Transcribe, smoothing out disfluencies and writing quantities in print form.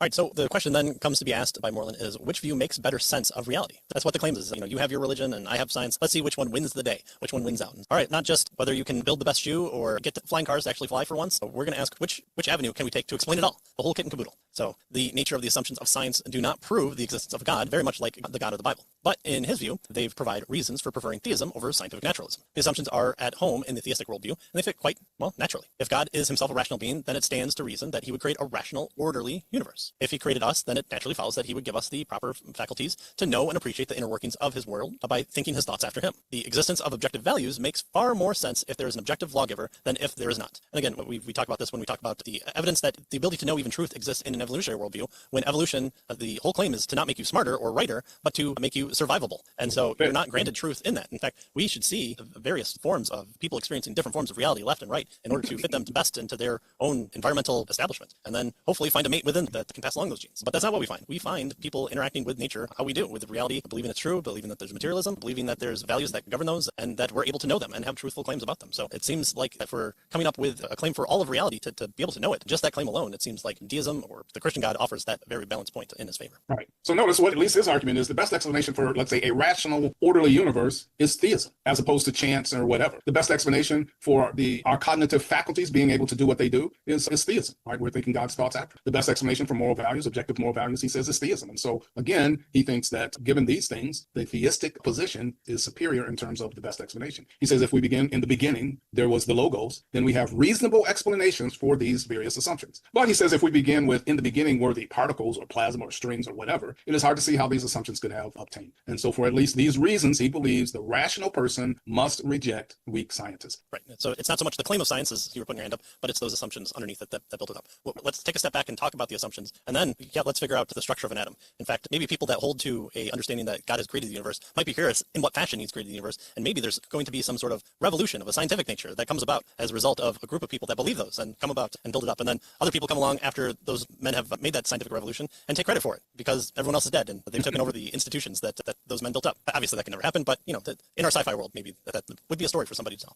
All right, so the question then comes to be asked by Moreland is, which view makes better sense of reality? That's what the claim is. You have your religion and I have science. Let's see which one wins the day, which one wins out. All right, not just whether you can build the best shoe or get flying cars to actually fly for once. We're going to ask which avenue can we take to explain it all, the whole kit and caboodle. So the nature of the assumptions of science do not prove the existence of God, very much like the God of the Bible. But in his view, they provide reasons for preferring theism over scientific naturalism. The assumptions are at home in the theistic worldview, and they fit quite well naturally. If God is himself a rational being, then it stands to reason that he would create a rational, orderly universe. If he created us, then it naturally follows that he would give us the proper faculties to know and appreciate the inner workings of his world by thinking his thoughts after him. The existence of objective values makes far more sense if there is an objective lawgiver than if there is not. And again, we talk about this when we talk about the evidence that the ability to know even truth exists in an evolutionary worldview, when evolution, the whole claim is to not make you smarter or righter, but to make you survivable. And so you're not granted truth in that. In fact, we should see the various forms of people experiencing different forms of reality left and right in order to fit them best into their own environmental establishment, and then hopefully find a mate within that can pass along those genes. But that's not what we find. We find people interacting with nature how we do, with reality, believing it's true, believing that there's materialism, believing that there's values that govern those, and that we're able to know them and have truthful claims about them. So it seems like if we're coming up with a claim for all of reality to be able to know it, just that claim alone, it seems like deism or the Christian God offers that very balanced point in his favor. Right. So notice what at least his argument is: the best explanation for, let's say, a rational, orderly universe is theism, as opposed to chance or whatever. The best explanation for our cognitive faculties being able to do what they do is theism. Right? We're thinking God's thoughts after. The best explanation for moral values, objective moral values, he says, is theism. And so again, he thinks that given these things, the theistic position is superior in terms of the best explanation. He says if we begin in the beginning, there was the logos, then we have reasonable explanations for these various assumptions. But he says if we begin with in the beginning were the particles or plasma or strings or whatever, it is hard to see how these assumptions could have obtained. And so for at least these reasons, he believes the rational person must reject weak scientists. Right. So it's not so much the claim of science as you were putting your hand up, but it's those assumptions underneath that build it up. Well, let's take a step back and talk about the assumptions, and then let's figure out the structure of an atom. In fact, maybe people that hold to a understanding that God has created the universe might be curious in what fashion he's created the universe, and maybe there's going to be some sort of revolution of a scientific nature that comes about as a result of a group of people that believe those and come about and build it up, and then other people come along after those men have made that scientific revolution and take credit for it because everyone else is dead and they've taken over the institutions that those men built up. Obviously that can never happen, but in our sci-fi world, maybe that would be a story for somebody to tell.